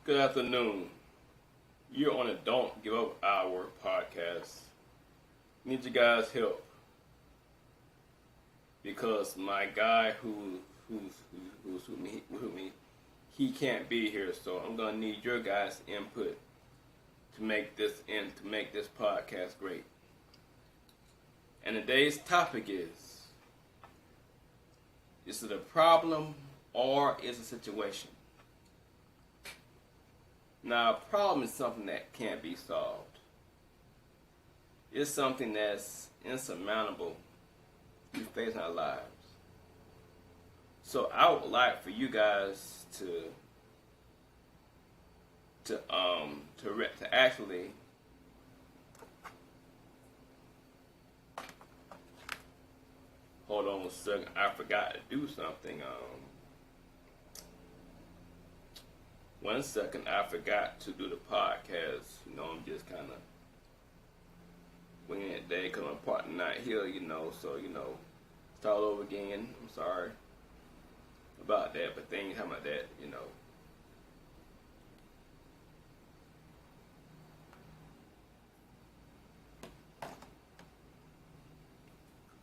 Good afternoon. You're on a Don't Give Up Hour podcast. Need you guys' help because my guy who's with me, he can't be here. So I'm gonna need your guys' input to make this podcast great. And today's topic is it a problem or is it a situation? Now, a problem is something that can't be solved. It's something that's insurmountable we face in our lives. So I would like for you guys to actually hold on a second. I forgot to do something. One second, I forgot to do the podcast. I'm just kind of winging it today because my partner not here, so, start all over again. I'm sorry about that, but things happen like that.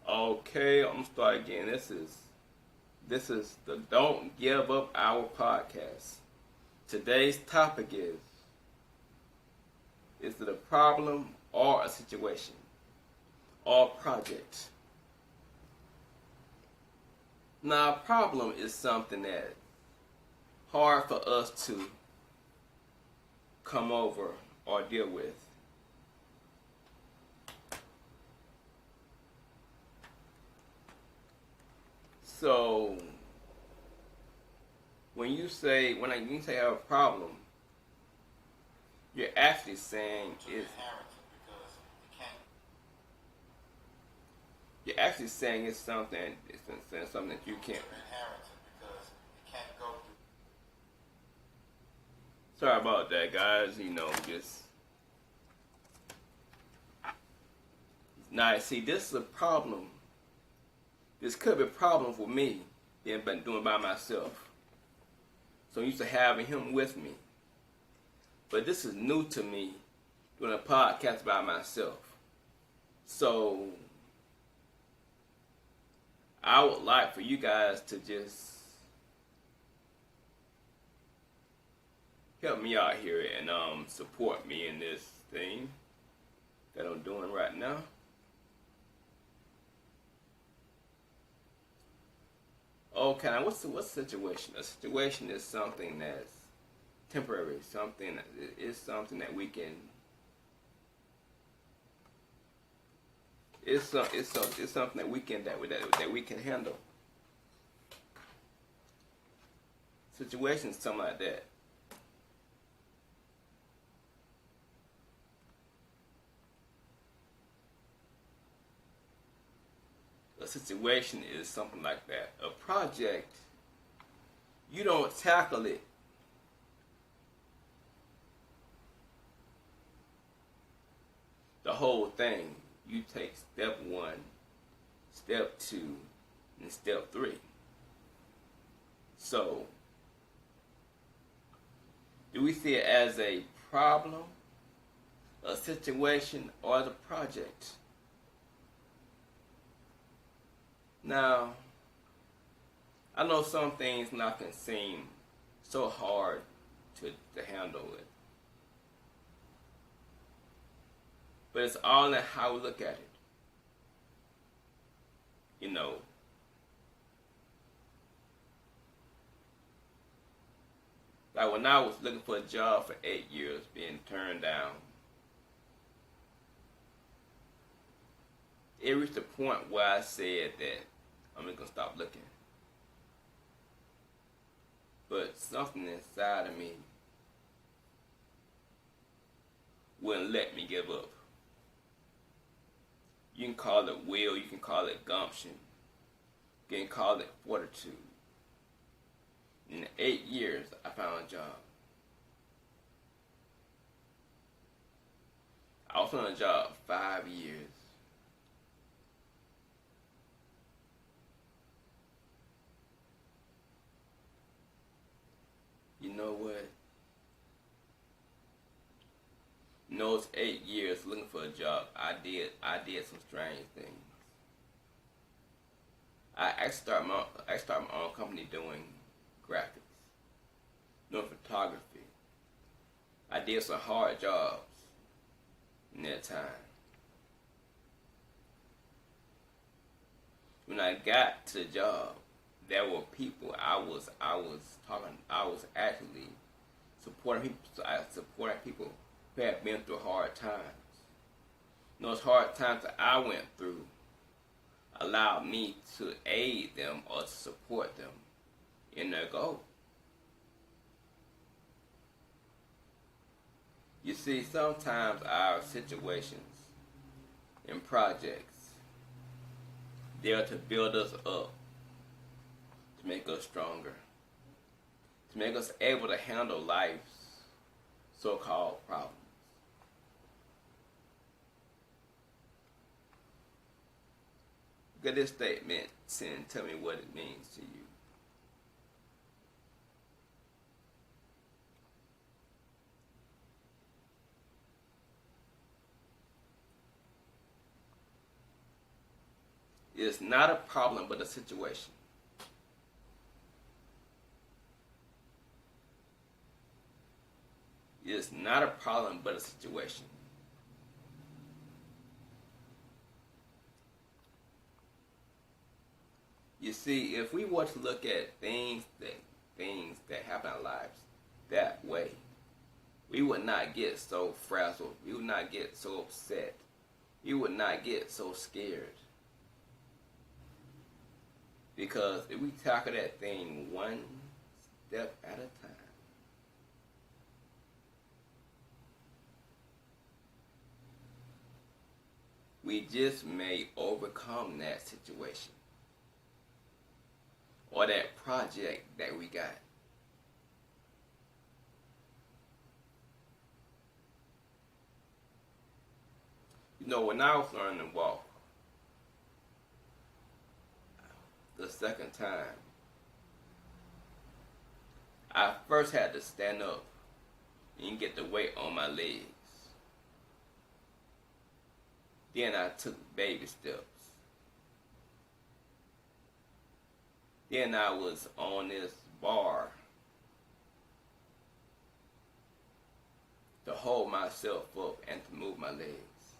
Okay, I'm gonna start again. This is the Don't Give Up Our podcast. Today's topic is it a problem or a situation or project? Now, a problem is something that's hard for us to come over or deal with. So, when you say I have a problem, you're actually saying it's something that you can't. Sorry about that, guys. Just now. See, this is a problem. This could be a problem for me being doing by myself. So I'm used to having him with me. But this is new to me, doing a podcast by myself. So I would like for you guys to just help me out here and support me in this thing that I'm doing right now. Okay, now what's the situation? A situation is something that's temporary. Something that we can. It's something that we can handle. Situation is something like that. A situation is something like that. A project, you don't tackle it the whole thing. You take step 1, step 2, and step 3. So, do we see it as a problem, a situation, or as a project? Now, I know some things now can seem so hard to handle it. But it's all in how we look at it. Like when I was looking for a job for 8 years, being turned down, it reached a point where I said that I'm just going to stop looking. But something inside of me wouldn't let me give up. You can call it will, you can call it gumption, you can call it fortitude. In 8 years, I found a job. I was on a job 5 years. You know what? In those 8 years looking for a job, I did some strange things. I actually started my own company doing graphics, doing photography. I did some hard jobs in that time. When I got to the job, there were people I was actually supporting people who had been through hard times. And those hard times that I went through allowed me to aid them or to support them in their goal. You see, sometimes our situations and projects, they're to build us up, to make us stronger, to make us able to handle life's so-called problems. Look at this statement and tell me what it means to you. It's not a problem but a situation. It's not a problem but a situation. You see, if we were to look at things that happen in our lives that way, we would not get so frazzled. We would not get so upset. We would not get so scared. Because if we tackle that thing one step at a time, we just may overcome that situation or that project that we got. You know, when I was learning to walk the second time, I first had to stand up and get the weight on my legs. Then I took baby steps. Then I was on this bar to hold myself up and to move my legs.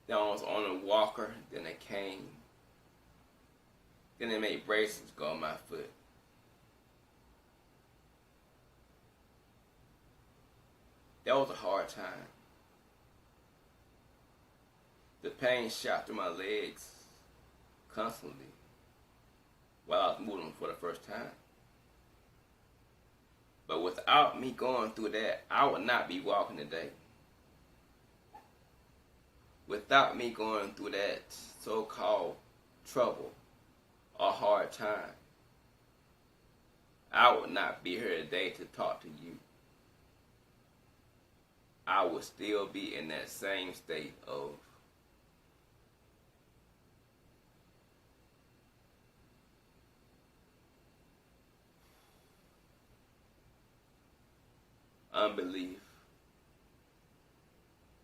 Then I was on a walker, then a cane. Then they made braces go on my foot. That was a hard time. The pain shot through my legs constantly while I was moving for the first time. But without me going through that, I would not be walking today. Without me going through that so-called trouble or hard time, I would not be here today to talk to you. I would still be in that same state of unbelief,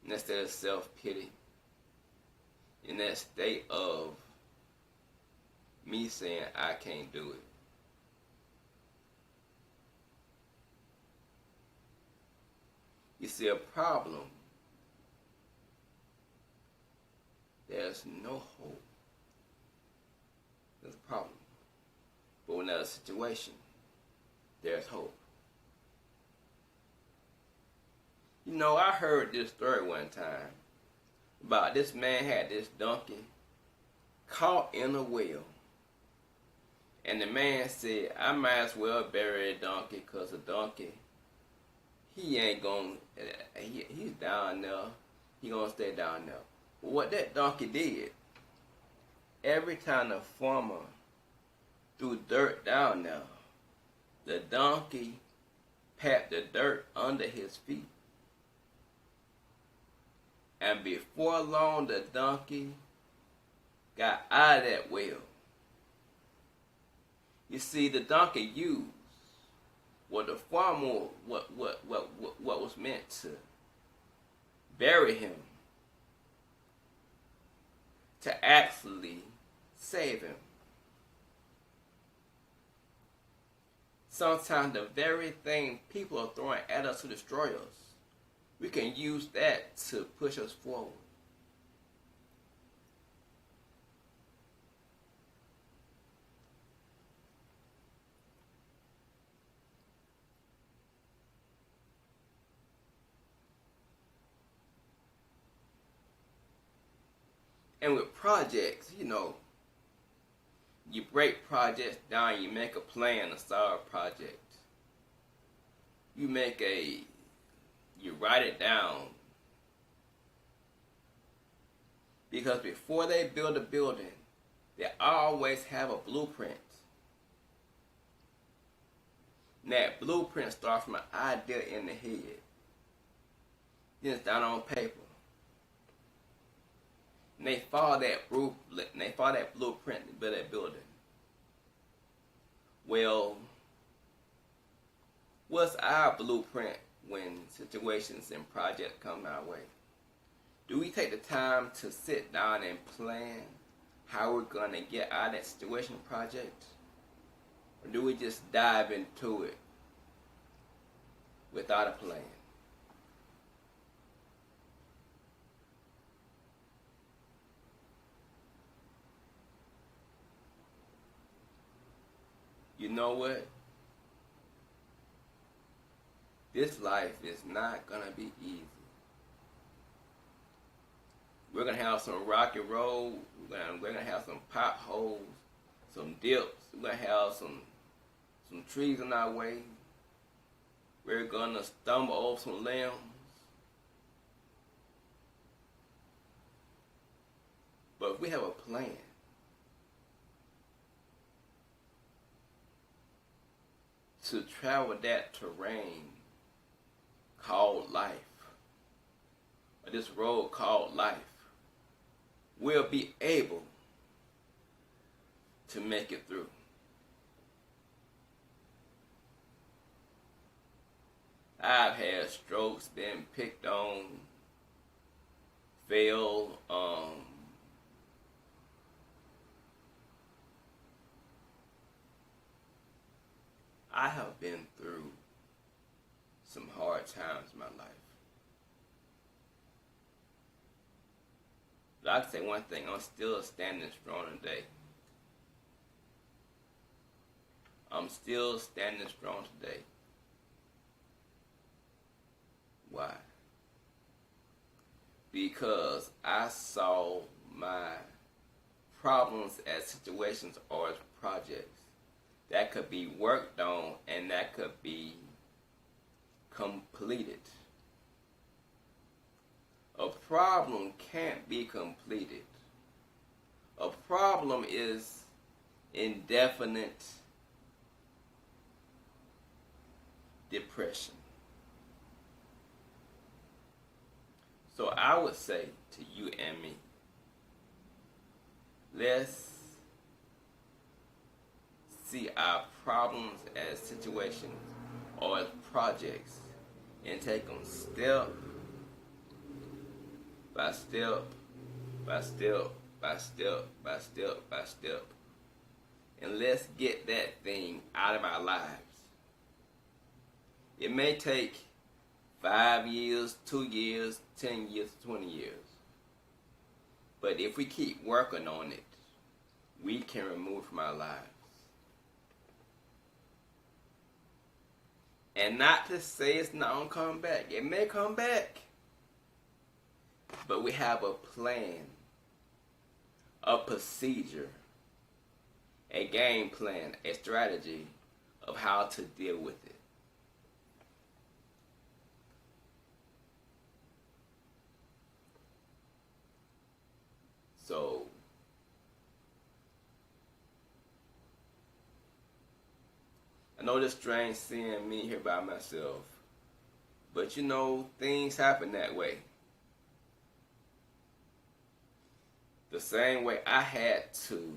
in that state of self-pity, in that state of me saying I can't do it. You see, a problem, there's no hope. There's a problem. But when there's a situation, there's hope. You know, I heard this story one time about this man had this donkey caught in a well. And the man said, I might as well bury a donkey because a donkey, he ain't going, he's down there. He going to stay down there. But what that donkey did, every time the farmer threw dirt down there, the donkey pat the dirt under his feet. And before long, the donkey got out of that well. You see, the donkey used Well, the farmer, what was meant to bury him, to actually save him. Sometimes the very thing people are throwing at us to destroy us, we can use that to push us forward. And with projects, you break projects down, you make a plan to solve a project. You write it down. Because before they build a building, they always have a blueprint. And that blueprint starts from an idea in the head. Then it's down on paper. And they follow that blueprint to build that building. Well, what's our blueprint when situations and projects come our way? Do we take the time to sit down and plan how we're going to get out of that situation project? Or do we just dive into it without a plan? You know what? This life is not going to be easy. We're going to have some rocky road. We're going to have some potholes, some dips. We're going to have some trees in our way. We're going to stumble over some limbs. But if we have a plan, to travel that terrain called life, or this road called life, we'll be able to make it through. I've had strokes, been picked on, failed, I have been through some hard times in my life. But I can say one thing, I'm still standing strong today. I'm still standing strong today. Why? Because I saw my problems as situations or as projects that could be worked on and that could be completed. A problem can't be completed. A problem is indefinite depression. So I would say to you and me, let's see our problems as situations or as projects and take them step by step by step by step by step by step. And let's get that thing out of our lives. It may take 5 years, 2 years, 10 years, 20 years. But if we keep working on it, we can remove it from our lives. And not to say it's not going to come back. It may come back. But we have a plan, a procedure, a game plan, a strategy of how to deal with it. So, I know it's strange seeing me here by myself, but things happen that way. The same way I had to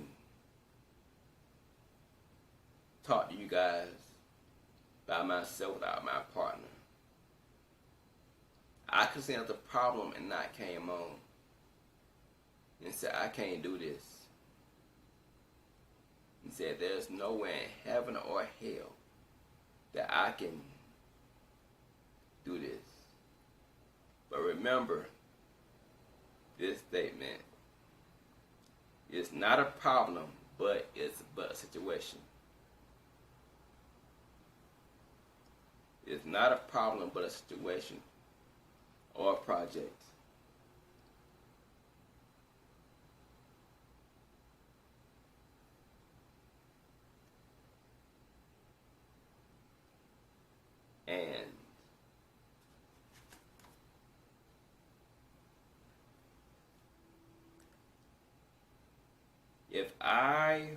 talk to you guys by myself without my partner. I could see the problem and not came on and said, I can't do this. And said, there's no way in heaven or hell that I can do this. But remember this statement. It's not a problem, but it's but a situation. It's not a problem, but a situation or a project. And if I